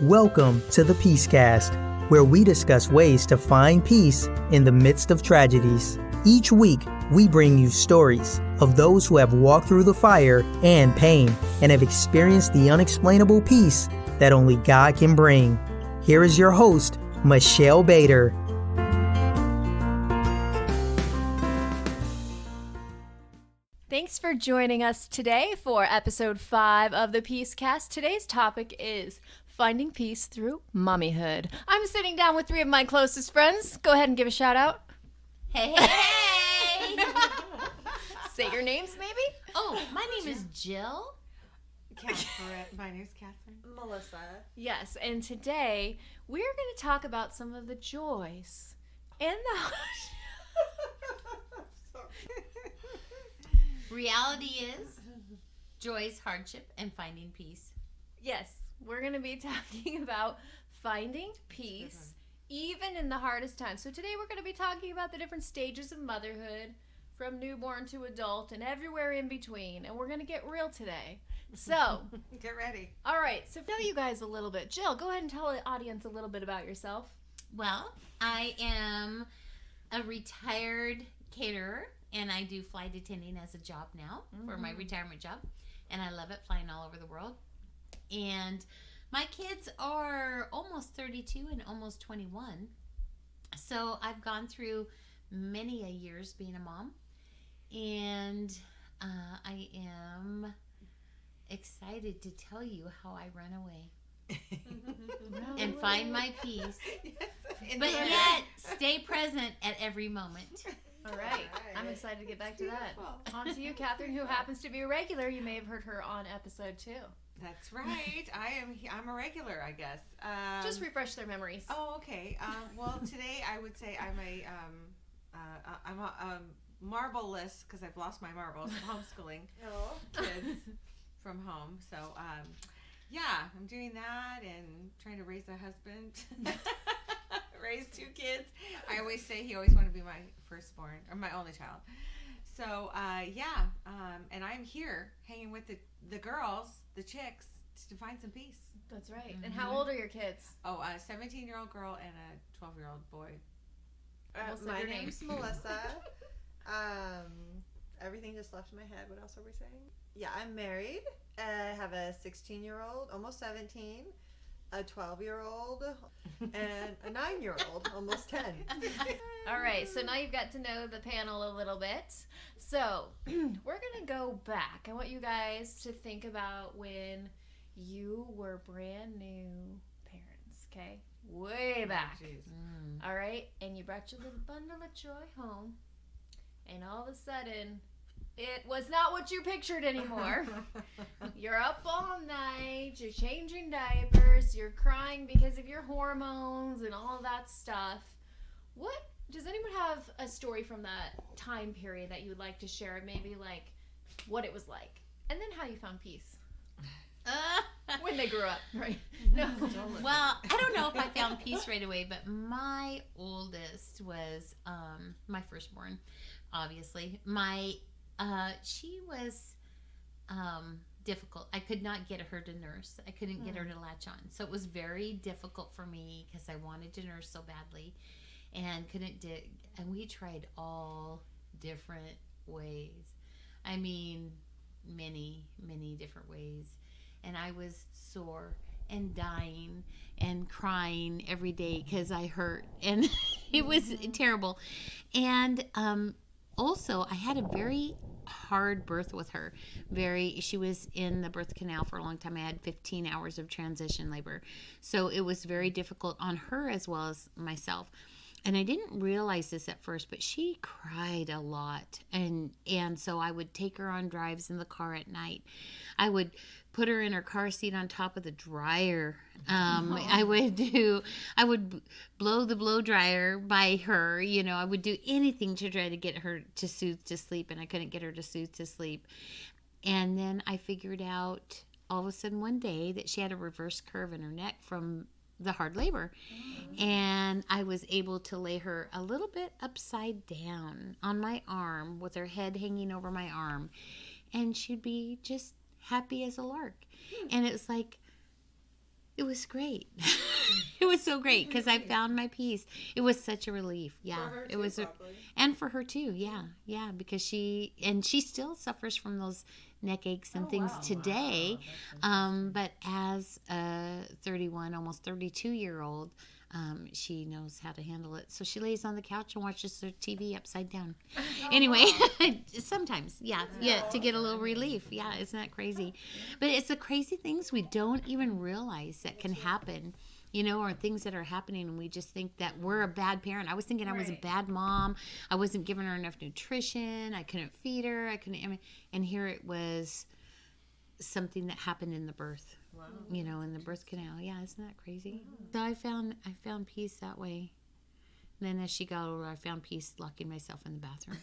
Welcome to the Peacecast, where we discuss ways to find peace in the midst of tragedies. Each week, we bring you stories of those who have walked through the fire and pain and have experienced the unexplainable peace that only God can bring. Here is your host, Michelle Bader. Thanks for joining us today for episode 5 of the Peacecast. Today's topic is finding peace through mommyhood. I'm sitting down with 3 of my closest friends. Go ahead and give a shout out. Hey, hey, hey! Say your names, maybe? Oh, my name is Jill. Catherine. My name's Catherine. Melissa. Yes, and today we're going to talk about some of the joys and the... Reality is joys, hardship, and finding peace. Yes, we're going to be talking about finding peace even in the hardest times. So today we're going to be talking about the different stages of motherhood, from newborn to adult and everywhere in between. And we're going to get real today. So, get ready. All right, so tell you guys a little bit. Jill, go ahead and tell the audience a little bit about yourself. Well, I am a retired caterer, and I do flight attending as a job now for my retirement job. And I love it, flying all over the world. And my kids are almost 32 and almost 21. So I've gone through many a years being a mom. And I am excited to tell you how I run away and find my peace. But yet, stay present at every moment. All right. I'm excited to get back to that. On to you, Catherine, who happens to be a regular. You may have heard her on episode 2. That's right. I'm a regular, I guess. Just refresh their memories. Oh, okay. Well, today I would say I'm a marble-less, because I've lost my marbles, homeschooling kids from home. So, yeah, I'm doing that and trying to raise a husband, raise 2 kids. I always say he always wanted to be my firstborn, or my only child. So, and I'm here hanging with the girls, the chicks, to find some peace. That's right. And how old are your kids? Oh, a 17-year-old girl and a 12-year-old boy. My name's Melissa. Everything just left my head. What else are we saying? Yeah, I'm married. I have a 16-year-old, almost 17, a 12-year-old, and a 9-year-old, almost 10. All right, so now you've got to know the panel a little bit. So we're going to go back. I want you guys to think about when you were brand new parents, okay? Way back. All right, and you brought your little bundle of joy home, and all of a sudden, it was not what you pictured anymore. You're up all night, you're changing diapers, you're crying because of your hormones and all that stuff. Does anyone have a story from that time period that you would like to share? Maybe like what it was like, and then how you found peace when they grew up, right? No. Well, I don't know if I found peace right away, but my oldest was my firstborn, obviously. She was difficult. I could not get her to nurse. I couldn't get her to latch on. So it was very difficult for me because I wanted to nurse so badly and couldn't and we tried all different ways. I mean, many, many different ways. And I was sore and dying and crying every day because I hurt. And it was terrible. And also, I had a very hard birth with her. She was in the birth canal for a long time. I had 15 hours of transition labor. So it was very difficult on her as well as myself. And I didn't realize this at first, but she cried a lot. And so I would take her on drives in the car at night. I would put her in her car seat on top of the dryer. I would blow the blow dryer by her. You know, I would do anything to try to get her to soothe to sleep, and I couldn't get her to soothe to sleep. And then I figured out all of a sudden one day that she had a reverse curve in her neck from the hard labor. And I was able to lay her a little bit upside down on my arm with her head hanging over my arm, and she'd be just happy as a lark. And it was like, It was great. It was so great because I found my peace. It was such a relief. Yeah, For her it too, was, probably. and for her too. Yeah, because she still suffers from those neck aches and things today. But as a 31, almost 32-year-old, she knows how to handle it. So she lays on the couch and watches her TV upside down. Anyway, sometimes, yeah, to get a little relief. Yeah, isn't that crazy? But it's the crazy things we don't even realize that can happen. Or things that are happening, and we just think that we're a bad parent. I was thinking I was a bad mom. I wasn't giving her enough nutrition. I couldn't feed her. And here it was something that happened in the birth. Wow. In the birth canal. Yeah, isn't that crazy? So I found peace that way. And then as she got older, I found peace locking myself in the bathroom.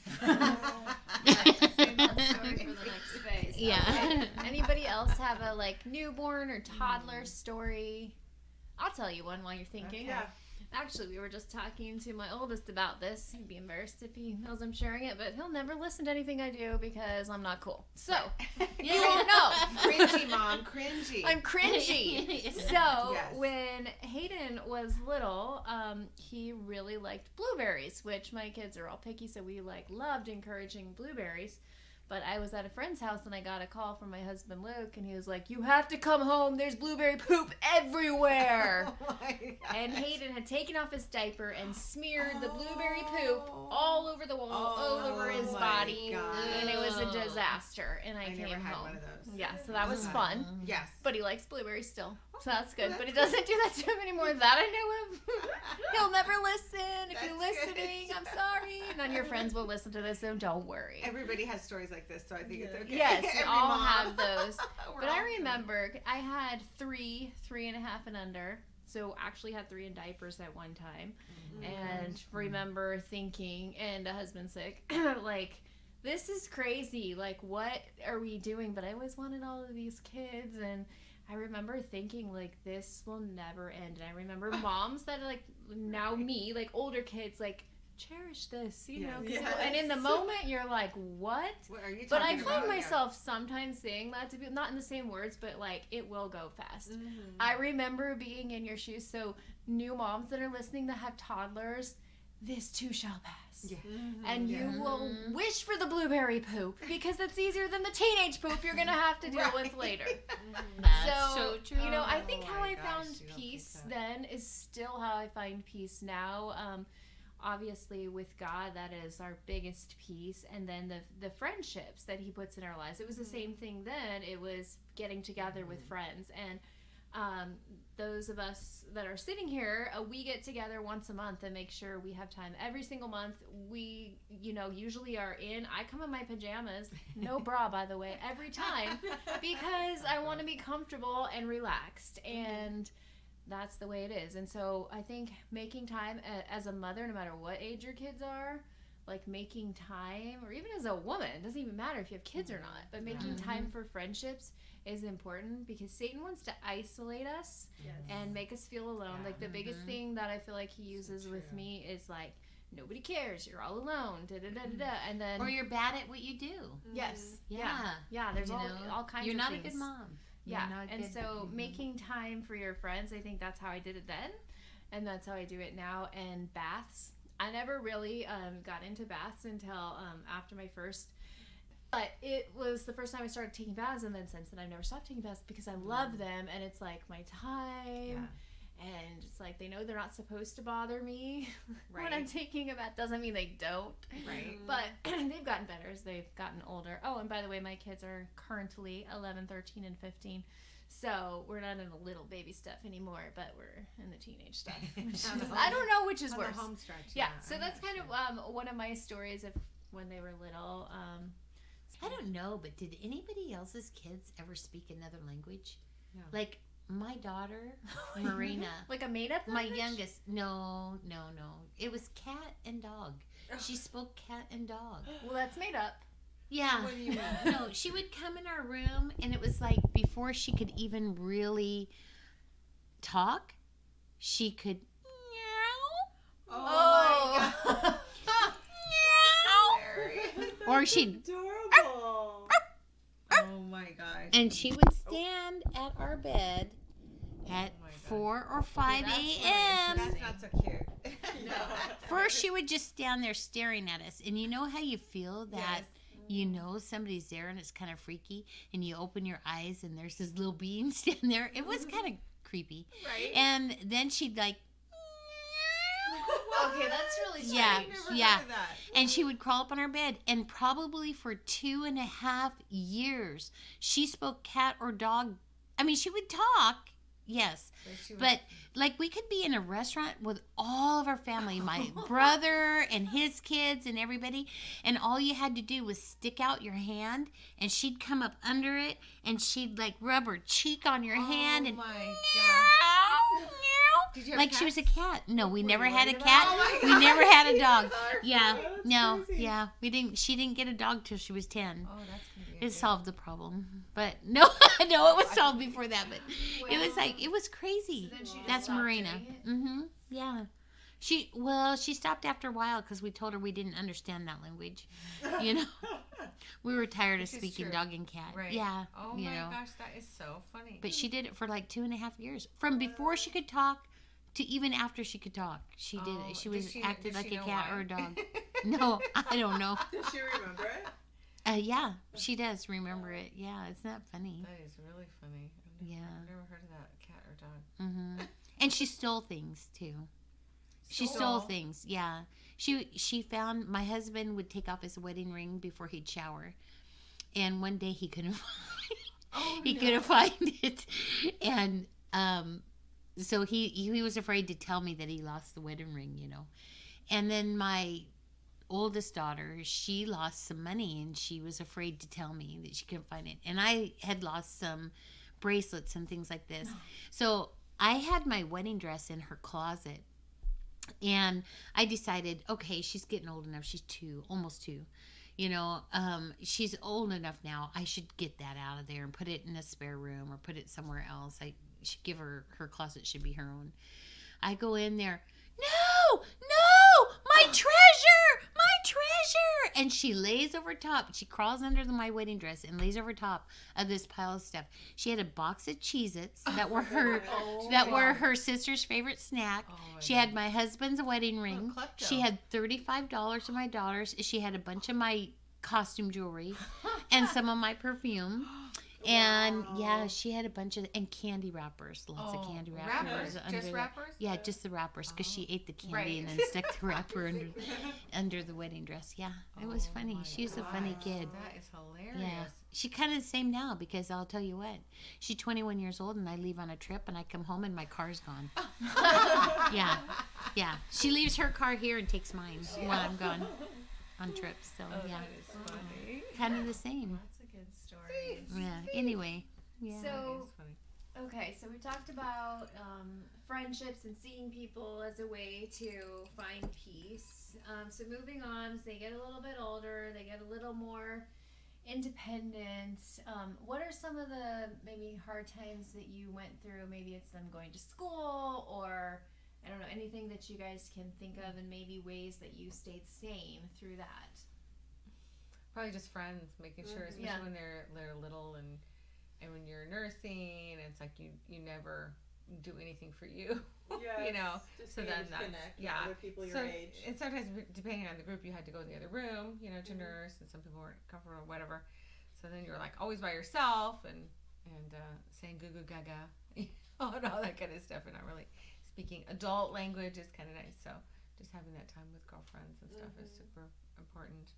Save that story for the next phase. Yeah. Okay. Anybody else have a newborn or toddler story? I'll tell you one while you're thinking. Yeah. Actually, we were just talking to my oldest about this. He'd be embarrassed if he knows I'm sharing it, but he'll never listen to anything I do because I'm not cool. So, you won't know. Cringy, Mom. Cringy. I'm cringy. So, Yes. when Hayden was little, he really liked blueberries, which my kids are all picky, so we loved encouraging blueberries. But I was at a friend's house and I got a call from my husband Luke, and he was like, "You have to come home. There's blueberry poop everywhere." Oh my gosh. And Hayden had taken off his diaper and smeared the blueberry poop all over the wall, all over his my body, God. and it was a disaster. And I came never had home. one of those. Yeah, so that was Okay. fun. Yes. But he likes blueberries still, so that's good. Well, But he that's doesn't do that to him anymore that I know of. He'll never listen. If you're That's good. listening, I'm sorry. None of your friends will listen to this, so don't worry. Everybody has stories like this, so I think it's okay. Yes, we Every all mom. have those. We're But all- I remember I had 3, 3.5 and under. So actually had 3 in diapers at one time. And remember thinking, and a husband sick, this is crazy. What are we doing? But I always wanted all of these kids, and I remember thinking this will never end. And I remember moms that are now me, older kids, cherish this, you know. Yes. And in the moment you're like, what? What are you But I talking find about? myself sometimes saying that to be not in the same words, but it will go fast. Mm-hmm. I remember being in your shoes. So new moms that are listening that have toddlers, this too shall pass. Yeah. And you will wish for the blueberry poop because it's easier than the teenage poop you're gonna have to deal with later. That's so true. I think Oh how my I gosh, found you don't peace think that. then is still how I find peace now. Obviously with God, that is our biggest peace, and then the friendships that he puts in our lives. It was the same thing then. It was getting together with friends, and those of us that are sitting here, we get together once a month and make sure we have time every single month. We usually are I come in my pajamas, no bra by the way, every time, because I want to be comfortable and relaxed, and that's the way it is. And so I think making time as a mother, no matter what age your kids are, making time, or even as a woman, it doesn't even matter if you have kids or not, but making time for friendships is important, because Satan wants to isolate us and make us feel alone. The biggest thing that I feel like he uses with me is nobody cares, you're all alone, da-da-da-da-da. And then, Or you're bad at what you do. yes, Yeah. yeah, there's You all know, kinds You're of not things. a good mom. You're Yeah, not a and good- so making time for your friends, I think that's how I did it then, and that's how I do it now. And baths, I never really got into baths until after my first, but it was the first time I started taking baths, and then since then I've never stopped taking baths because I love them, and it's my time. And it's they know they're not supposed to bother me when I'm taking a bath. Doesn't mean they don't. Right. But they've gotten better as they've gotten older. Oh, and by the way, my kids are currently 11, 13, and 15. So we're not in the little baby stuff anymore, but we're in the teenage stuff. I don't know which is On worse. the home stretch. Yeah, I so that's kind understand. of one of my stories of when they were little. I don't know, but did anybody else's kids ever speak another language? No. My daughter, Marina, Like a made-up my language? youngest, no. It was cat and dog. She spoke cat and dog. Well, that's made up. Yeah. What do you mean? No, she would come in our room, and it was before she could even really talk, she could meow, Oh, my God. or she'd, Adorable. Oh my gosh. and she would stand at our bed at Oh my 4 or 5 that's a.m. That's not so cute. No. First, she would just stand there staring at us. And you know how you feel that you know somebody's there and it's kind of freaky, and you open your eyes and there's this little being standing there. It was kind of creepy. Right. And then she'd like, Okay, that's really strange. yeah, Never yeah. heard of that. And she would crawl up on our bed, and probably for 2.5 years, she spoke cat or dog. I mean, she would talk, yes, but like we could be in a restaurant with all of our family, my brother and his kids and everybody, and all you had to do was stick out your hand, and she'd come up under it, and she'd like rub her cheek on your hand, and my meow, meow. Did you have Like she was a cat. No, we never had a worried cat. about it? We never had a dog. That's Yeah, crazy. no, yeah, we didn't. She didn't get a dog till she was 10. Oh, that's gonna be It solved the problem, but no, no, it was solved before that. But it was like it was crazy. So then she just That's stopped Marina. doing it? Yeah. She stopped after a while because we told her we didn't understand that language. You know, we were tired of Which is speaking true. dog and cat. Right. Yeah. Oh you my know. gosh, that is so funny. But she did it for like 2.5 years, from before she could talk to even after she could talk. She did. Oh, She does was she- acted does like she a know cat why? or a dog. No, I don't know. Does she remember it? Yeah, she does remember it. Yeah, it's not funny. That is really funny. Yeah. I've never heard of that, cat or dog. And she stole things too. She stole things. Yeah. She found my husband would take off his wedding ring before he'd shower, and one day he couldn't couldn't find it, and so he was afraid to tell me that he lost the wedding ring, you know. And then my oldest daughter, she lost some money, and she was afraid to tell me that she couldn't find it. And I had lost some bracelets and things like this. So I had my wedding dress in her closet, and I decided, okay, she's getting old enough. She's 2, almost 2. You know, she's old enough now. I should get that out of there and put it in a spare room or put it somewhere else. I should give her closet should be her own. I go in there. No, my treasure, my treasure. And she lays over top. She crawls under my wedding dress and lays over top of this pile of stuff. She had a box of Cheez-Its that were her were her sister's favorite snack. She had my husband's wedding ring. klepto. She had $35 of my daughter's. She had a bunch of my costume jewelry and some of my perfume. And yeah, she had a bunch of candy wrappers, lots of candy wrappers. Just wrappers? Yeah, just the wrappers, because she ate the candy Right. and then stuck the wrapper under the wedding dress. Yeah, it was funny. She's a funny kid. That is hilarious. Yeah, she kind of the same now, because I'll tell you what, she's 21 years old, and I leave on a trip, and I come home and my car's gone. yeah. She leaves her car here and takes mine while I'm gone on trips. So yeah, That is funny. kind of the same. That's a good story. Yeah. Anyway. Yeah. So, That is funny. okay, so we talked about friendships and seeing people as a way to find peace. So moving on, as they get a little bit older, they get a little more independent. What are some of the maybe hard times that you went through? Maybe it's them going to school, or I don't know, anything that you guys can think of, and maybe ways that you stayed sane through that. Probably just friends, making sure, especially Yeah. when they're little, and when you're nursing, it's like you never do anything for you. Yeah, You know, just so being then able to that's- connect yeah. with other people your So, age. and sometimes depending on the group, you had to go in the other room, you know, to nurse, and some people weren't comfortable or whatever. So then you're like always by yourself and saying goo goo gaga, and all that kind of stuff, and not really speaking adult language is kind of nice. So just having that time with girlfriends and stuff is super important.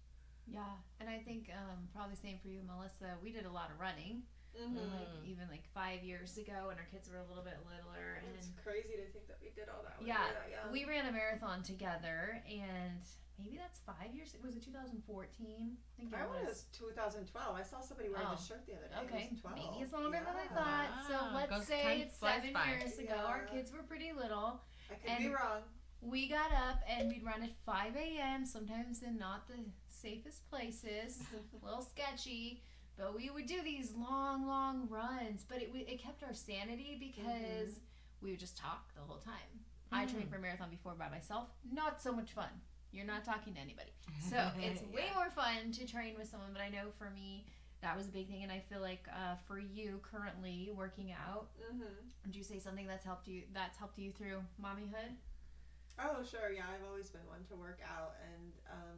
Yeah, and I think probably same for you, Melissa. We did a lot of running, even like 5 years ago when our kids were a little bit littler, and It's crazy to think that we did all that. when yeah, we were that young. we ran a marathon together, and maybe that's 5 years. Was it 2014? I think I it want it was. was 2012. I saw somebody wearing Oh. this shirt the other day. Okay, It was 12. maybe it's longer than I Yeah. thought. So Wow, let's goes- say time it's flies 7 by. years ago. Our Yeah. kids were pretty little. I could be and- wrong. We got up and we'd run at 5 a.m., sometimes in not the safest places, a little sketchy, but we would do these long, long runs. But it kept our sanity because we would just talk the whole time. I trained for a marathon before by myself. Not so much fun. You're not talking to anybody. So it's way more fun to train with someone. But I know for me, that was a big thing. And I feel like for you currently working out, would you say something that's helped you through mommyhood? Oh, sure. Yeah, I've always been one to work out. And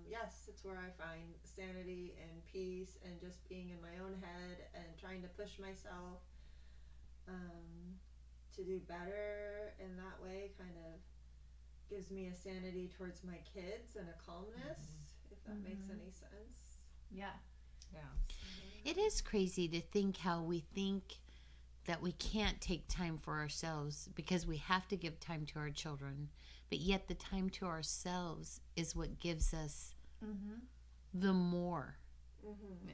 yes, it's where I find sanity and peace and just being in my own head and trying to push myself to do better. And that way kind of gives me a sanity towards my kids and a calmness, if that makes any sense. Yeah. It is crazy to think how we think that we can't take time for ourselves because we have to give time to our children. But yet the time to ourselves is what gives us the more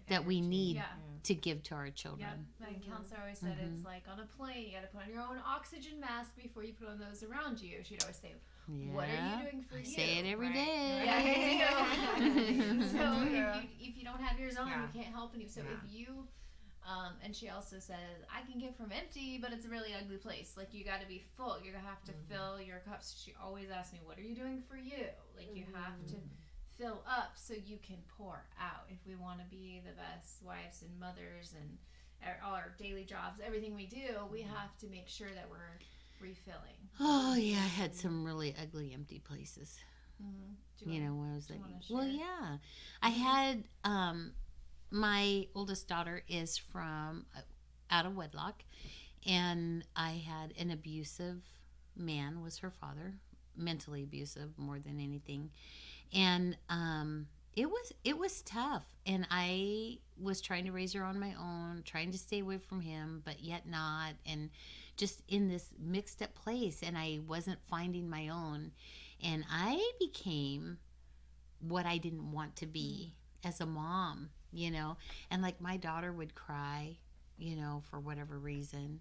that we need to give to our children. Yeah, my counselor always said it's like on a plane, you got to put on your own oxygen mask before you put on those around you. She'd always say, what are you doing for you? Say it every day. Yeah, so if you don't have yours on, you can't help anyone. So if you, and she also says, I can give from empty, but it's a really ugly place. Like, you got to be full. You're going to have to fill your cups. She always asks me, what are you doing for you? Like, you have to fill up so you can pour out. If we want to be the best wives and mothers and all our daily jobs, everything we do, we have to make sure that we're refilling. Oh, yeah, I had some really ugly empty places. You know, when I was like, well, yeah. I had, my oldest daughter is from out of wedlock, and I had an abusive man, was her father, mentally abusive more than anything. And it was tough, and I was trying to raise her on my own, trying to stay away from him, but yet not, and just in this mixed up place, and I wasn't finding my own, and I became what I didn't want to be as a mom, you know. And like, my daughter would cry, you know, for whatever reason,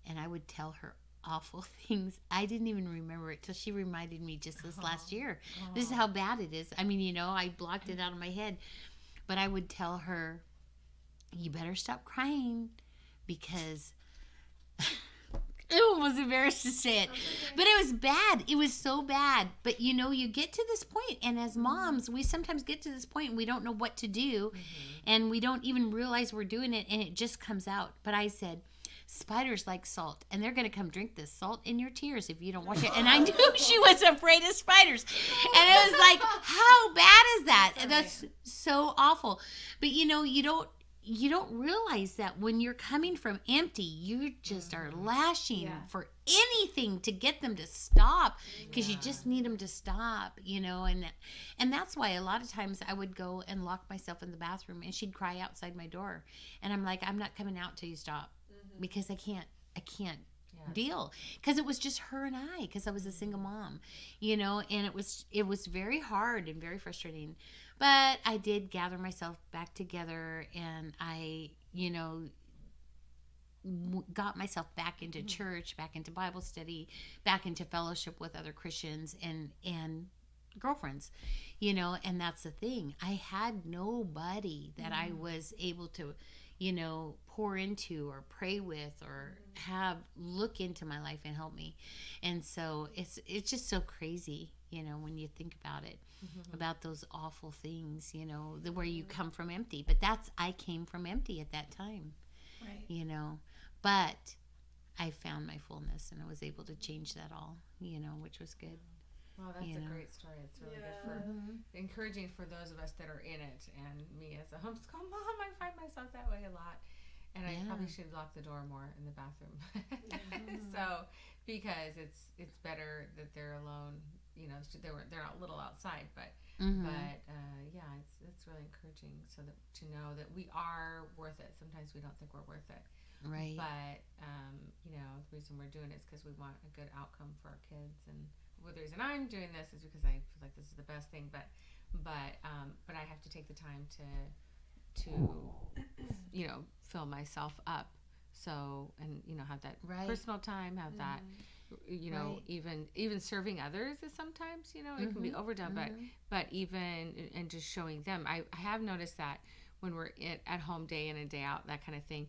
and I would tell her awful things. I didn't even remember it till she reminded me just this last year. This is how bad it is. I mean, you know, I blocked it out of my head, but I would tell her, you better stop crying, because I almost embarrassed to say it, but it was bad. It was so bad. But you know, you get to this point, and as moms, we sometimes get to this point and we don't know what to do, and we don't even realize we're doing it, and it just comes out. But I said, spiders like salt, and they're going to come drink this salt in your tears if you don't wash it. And I knew she was afraid of spiders, and it was like, how bad is that? And that's so awful. But you know, you don't realize that when you're coming from empty, you just are lashing for anything to get them to stop, because you just need them to stop, you know. And that's why a lot of times I would go and lock myself in the bathroom, and she'd cry outside my door, and I'm like, I'm not coming out till you stop, because I can't deal, because it was just her and I, because I was a single mom, you know. And it was very hard and very frustrating. But I did gather myself back together, and I, you know, got myself back into church, back into Bible study, back into fellowship with other Christians and girlfriends, you know. And that's the thing. I had nobody that I was able to, you know, pour into or pray with or have look into my life and help me. And so it's just so crazy, you know, when you think about it, about those awful things, you know, where you come from empty. But I came from empty at that time, right? You know, but I found my fullness, and I was able to change that all, you know, which was good. Well, that's a great story. It's really good for encouraging for those of us that are in it. And me as a homeschool mom, I find myself that way a lot. And I probably should lock the door more in the bathroom. So, because it's better that they're alone, you know, they're not little outside, but it's really encouraging, so that to know that we are worth it. Sometimes we don't think we're worth it. Right. But, you know, the reason we're doing it is because we want a good outcome for our kids. And the reason I'm doing this is because I feel like this is the best thing. But I have to take the time to you know, fill myself up. So, and, you know, have that personal time, have that, you know, even serving others is sometimes, you know, it can be overdone, but even, and just showing them, I have noticed that when we're at home day in and day out, that kind of thing,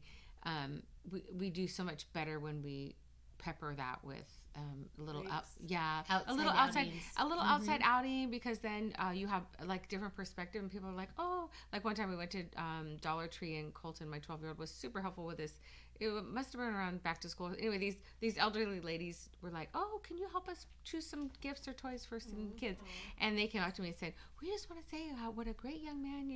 we do so much better when we pepper that with a little Breaks. outside outing, because then you have like different perspective, and people are like, oh, like one time we went to Dollar Tree, and Colton, my 12-year-old, was super helpful with this. It must have been around back to school. Anyway, these elderly ladies were like, oh, can you help us choose some gifts or toys for some kids? And they came up to me and said, we just want to say what a great young man,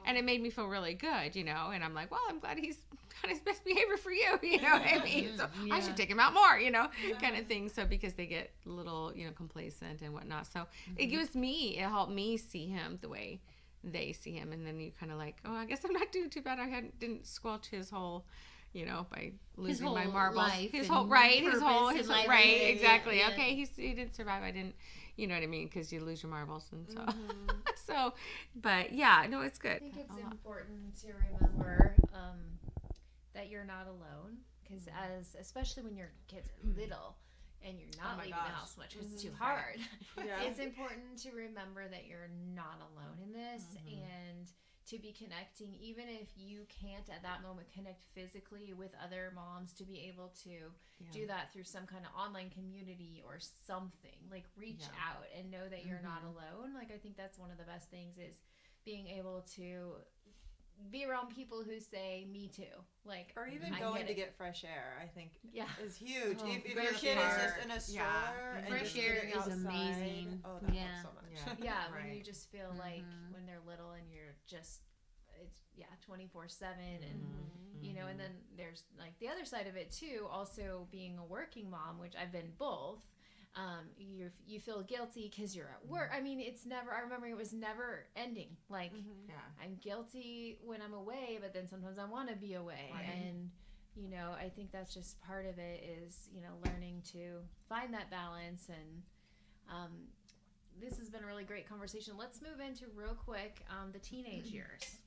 and it made me feel really good, and I'm like, well, I'm glad he's on his best behavior for you, you know what I mean? So I should take him out more, kind of thing. So because they get a little, complacent and whatnot. So it helped me see him the way they see him. And then you kind of like, oh, I guess I'm not doing too bad. Didn't squelch his whole, by losing my marbles. His whole right, exactly. Yeah. Okay, he didn't survive. I didn't, you know what I mean? Because you lose your marbles, and so, but yeah, no, it's good. I think it's important to remember that you're not alone, because especially when your kids are little and you're not leaving the house much because it's too hard. It's important to remember that you're not alone in this, and to be connecting, even if you can't at that moment connect physically with other moms, to be able to do that through some kind of online community or something, like reach out and know that you're not alone. Like, I think that's one of the best things, is being able to be around people who say me too, like, or even going to get fresh air, I think is huge. If your kid is just in a stroller and fresh air is outside, amazing. oh, that helps so much. When you just feel like when they're little and you're just 24/7, and and then there's like the other side of it too, also being a working mom, which I've been both. You feel guilty because you're at work. I mean, I remember it was never ending. Like, I'm guilty when I'm away, but then sometimes I want to be away. And, I think that's just part of it, is, learning to find that balance. And this has been a really great conversation. Let's move into real quick the teenage years.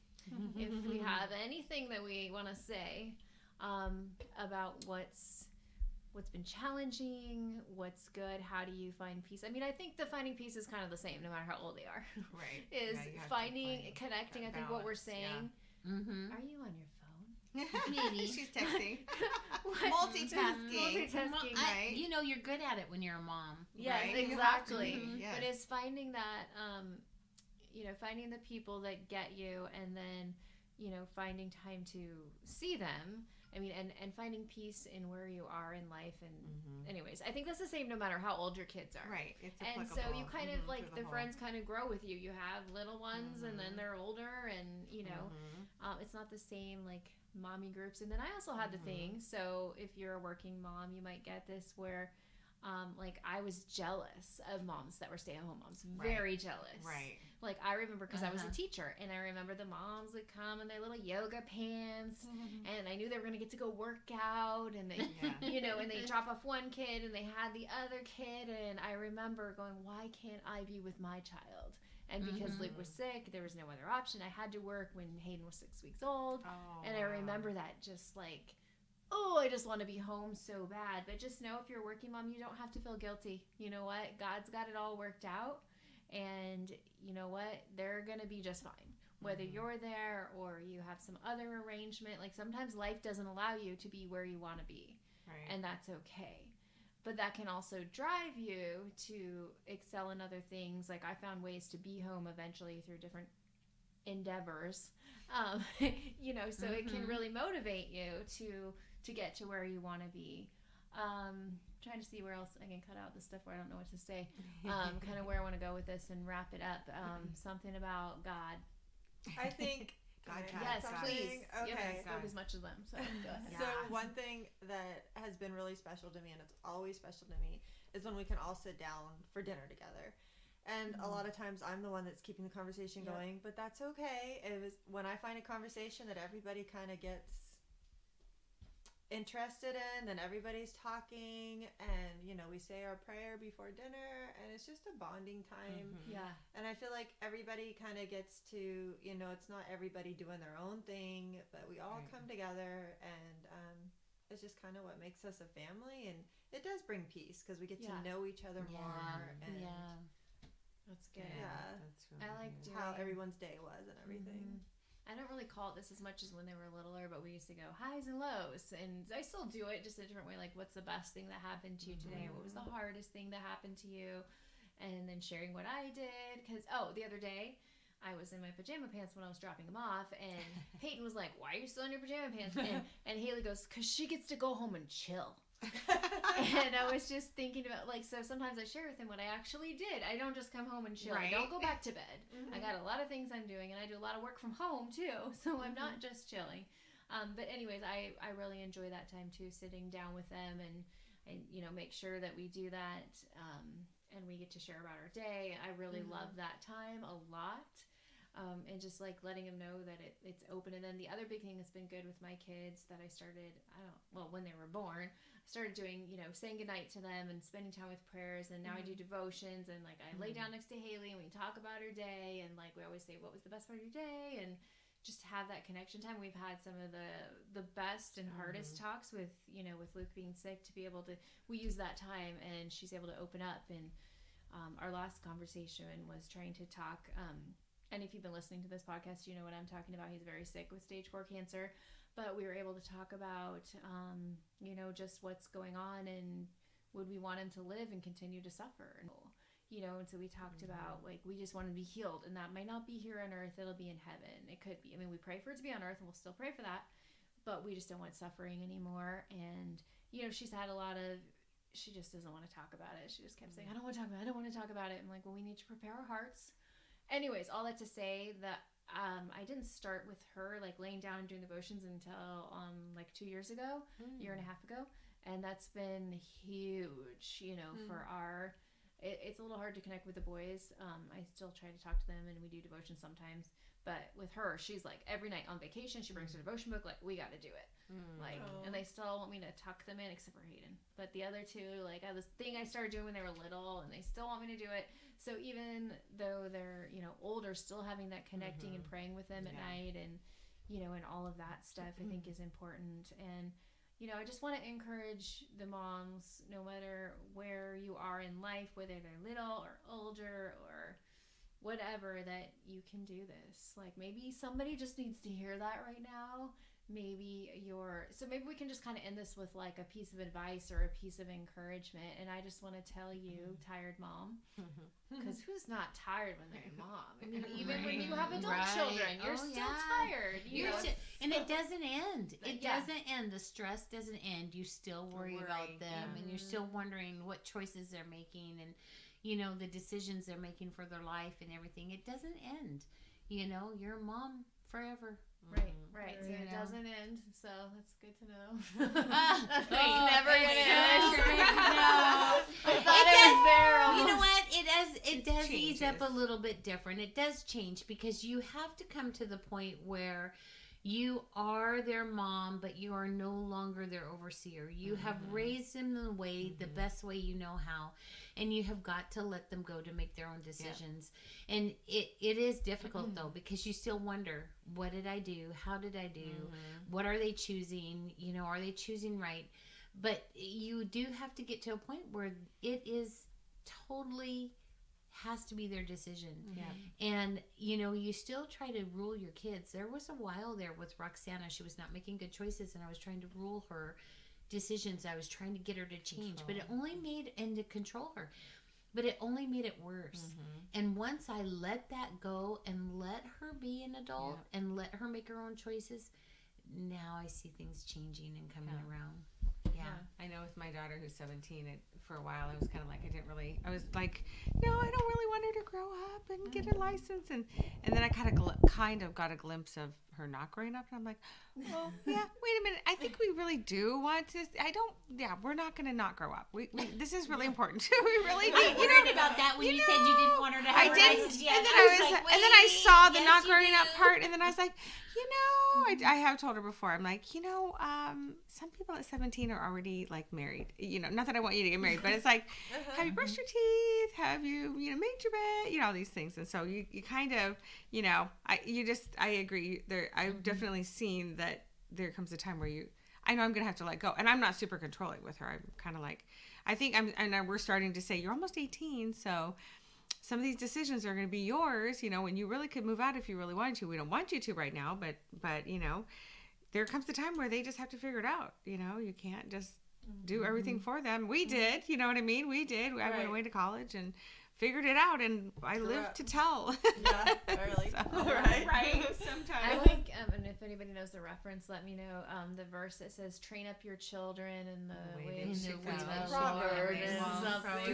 If we have anything that we want to say about what's been challenging, what's good, how do you find peace? I mean, I think the finding peace is kind of the same no matter how old they are. Right. Is connecting. I think what we're saying. Yeah. Are you on your phone? Maybe. She's texting. Multitasking. Right? You're good at it when you're a mom. Yes, right? exactly. Yes. But it's finding that, finding the people that get you, and then, finding time to see them. I mean, and finding peace in where you are in life. And anyways, I think that's the same no matter how old your kids are. Right. It's and applicable. so you kind of like the friends kind of grow with you. You have little ones, and then they're older, and it's not the same like mommy groups. And then I also had the thing. So if you're a working mom, you might get this where like I was jealous of moms that were stay-at-home moms. Very jealous. Right. Like I remember, because I was a teacher, and I remember the moms would come in their little yoga pants, and I knew they were going to get to go work out, and they, and they drop off one kid, and they had the other kid, and I remember going, why can't I be with my child? And because Luke was sick, there was no other option. I had to work when Hayden was 6 weeks old, and I remember that just like, I just want to be home so bad. But just know, if you're a working mom, you don't have to feel guilty. You know what? God's got it all worked out. And you know what? They're going to be just fine. Whether you're there or you have some other arrangement. Like, sometimes life doesn't allow you to be where you want to be. Right. And that's okay. But that can also drive you to excel in other things. Like, I found ways to be home eventually through different endeavors. So it can really motivate you to get to where you want to be. Trying to see where else I can cut out the stuff where I don't know what to say. Kind of where I want to go with this and wrap it up. Something about God. I think. Yes, please. Okay. You haven't spoke as much as them, so go ahead. So one thing that has been really special to me, and it's always special to me, is when we can all sit down for dinner together. And a lot of times I'm the one that's keeping the conversation going, but that's okay. It was when I find a conversation that everybody kind of gets interested in, then everybody's talking, and we say our prayer before dinner, and it's just a bonding time. And I feel like everybody kind of gets to, it's not everybody doing their own thing, but we all come together, and it's just kind of what makes us a family. And it does bring peace, because we get to know each other more. And that's good. That's I like doing how everyone's day was and everything. I don't really call it this as much as when they were littler, but we used to go highs and lows, and I still do it just a different way. Like, what's the best thing that happened to you today? What was the hardest thing that happened to you? And then sharing what I did. Because, the other day, I was in my pajama pants when I was dropping them off, and Peyton was like, "Why are you still in your pajama pants?" And Haley goes, "Because she gets to go home and chill." And I was just thinking about, like, so sometimes I share with him what I actually did. I don't just come home and chill. Right. I don't go back to bed. I got a lot of things I'm doing, and I do a lot of work from home too, so I'm not just chilling. But anyways, I really enjoy that time too, sitting down with them and make sure that we do that, and we get to share about our day. I really love that time a lot. And just like letting them know that it's open. And then the other big thing that's been good with my kids that I started, when they were born, I started doing, saying goodnight to them and spending time with prayers. And now I do devotions, and like I lay down next to Haley and we talk about her day. And like we always say, what was the best part of your day? And just have that connection time. We've had some of the best and hardest talks with Luke being sick, to be able to, we use that time and she's able to open up. And our last conversation was trying to talk, and if you've been listening to this podcast, you know what I'm talking about. He's very sick with stage 4 cancer. But we were able to talk about, just what's going on, and would we want him to live and continue to suffer? And so we talked about, like, we just want to be healed. And that might not be here on earth. It'll be in heaven. It could be. I mean, we pray for it to be on earth, and we'll still pray for that. But we just don't want suffering anymore. And, she's had she just doesn't want to talk about it. She just kept saying, I don't want to talk about it. I don't want to talk about it. I'm like, well, we need to prepare our hearts. Anyways, all that to say that I didn't start with her like laying down and doing devotions until like 2 years ago, year and a half ago, and that's been huge. For our, it's a little hard to connect with the boys. I still try to talk to them, and we do devotions sometimes. But with her, she's like every night on vacation, she brings her devotion book. Like, we got to do it. And they still want me to tuck them in, except for Hayden. But the other two, like, I this thing I started doing when they were little, and they still want me to do it. So even though they're, older, still having that connecting and praying with them at night, and, and all of that stuff, I think is important. And, I just want to encourage the moms, no matter where you are in life, whether they're little or older or whatever, that you can do this. Like, maybe somebody just needs to hear that right now. Maybe we can just kind of end this with like a piece of advice or a piece of encouragement. And I just want to tell you, tired mom, because who's not tired when they're a mom? I mean, even when you have adult children, you're still tired. And it doesn't end. It doesn't end. The stress doesn't end. You still worry about them, and you're still wondering what choices they're making, and the decisions they're making for their life and everything. It doesn't end. You're a mom forever. Right. So it doesn't end. So that's good to know. It's never gonna end. I thought it was there. You know what? It does ease up a little bit different. It does change, because you have to come to the point where you are their mom, but you are no longer their overseer. You have raised them in the best way you know how, and you have got to let them go to make their own decisions. Yeah. And it is difficult though, because you still wonder, what did I do? How did I do? What are they choosing? Are they choosing right? But you do have to get to a point where it is totally has to be their decision. Yeah. And you still try to rule your kids. There was a while there with Roxana, she was not making good choices, and I was trying to rule her decisions. I was trying to get her to change, but it only made, and to control her, but it only made it worse. And once I let that go and let her be an adult and let her make her own choices, now I see things changing and coming around. Yeah. I know with my daughter who's 17, for a while I was kind of like, I was like, no, I don't really want her to grow up and get a license. And then I kind of got a glimpse of her not growing up. And I'm like, well, yeah, wait a minute. I think we really do want to, we're not going to not grow up. We this is really important too. We really do. I worried about that when you said you didn't want her to have her license yet. And then I saw the not growing up part, and then I was like, I have told her before, I'm like, some people at 17 are already like married. Not that I want you to get married, but it's like, have you brushed your teeth? Have you, made your bed? All these things. And so you kind of, I agree. I've definitely seen that there comes a time where I know I'm going to have to let go. And I'm not super controlling with her. I'm kind of like, we're starting to say, you're almost 18. So, some of these decisions are going to be yours, you know, when you really could move out if you really wanted to. We don't want you to right now, but you know, there comes a time where they just have to figure it out. You know, you can't just do everything for them. We did, you know what I mean? We did. I went away to college and figured it out, and I lived to tell. Yeah, really. Right. Sometimes. I like, and if anybody knows the reference, let me know. The verse that says, "Train up your children in the way they should go." Proverbs.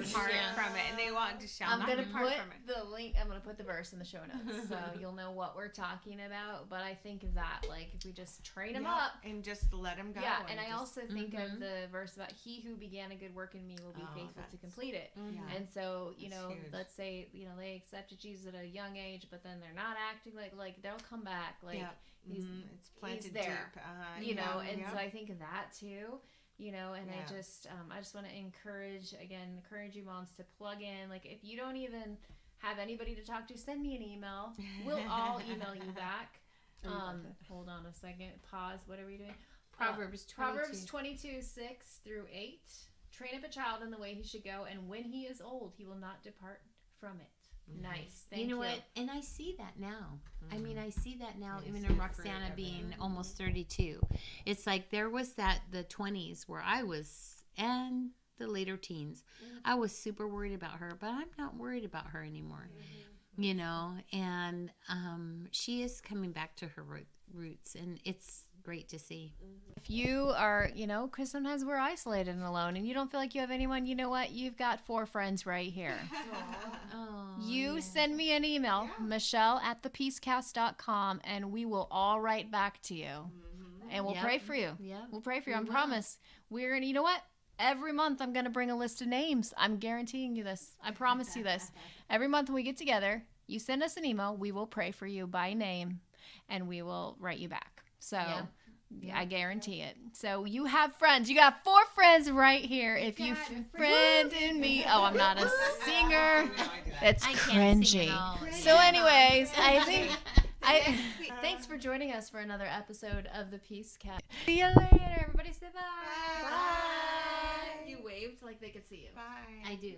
Depart from it, and they want to shall I'm not gonna depart put from it. the link. I'm gonna put the verse in the show notes, so you'll know what we're talking about. But I think that, like, if we just train them up, and just let them go. yeah. And I also think of the verse about "He who began a good work in me will be faithful to complete it." Yeah. And so, you know, huge. let's say, you know, they accepted Jesus at a young age, but then they're not acting like they'll come back. Like it's planted he's there, deep. you know. And so I think of that too, you know. And I just want to encourage you moms to plug in. Like, if you don't even have anybody to talk to, send me an email. We'll all email you back. Hold on a second. Pause. What are we doing? Proverbs 22:6-8. Train up a child in the way he should go, and when he is old, he will not depart from it. Nice. Thank you. You know what? And I see that now. I mean, I see that now, even see in it Roxana forever. being almost 32. It's like there was the 20s where I was, and the later teens, I was super worried about her, but I'm not worried about her anymore. You know, and she is coming back to her roots, and it's great to see. If you are, you know, because sometimes we're isolated and alone, and you don't feel like you have anyone, you know what? You've got 4 friends right here. You send me an email, michelle@thepeacecast.com, and we will all write back to you. And we'll pray for you. Yeah. We'll pray for you. I promise. We're going to, you know what? Every month I'm going to bring a list of names. I'm guaranteeing you this. I promise you this. Every month when we get together, you send us an email. We will pray for you by name, and we will write you back. So I guarantee it. So you have friends. You got 4 friends right here. If you friend in me. Oh, I'm not a singer. It's cringy. So anyways, I think thanks for joining us for another episode of the Peace Cat. See you later. Everybody say bye. Bye. You waved like they could see you. Bye. I do.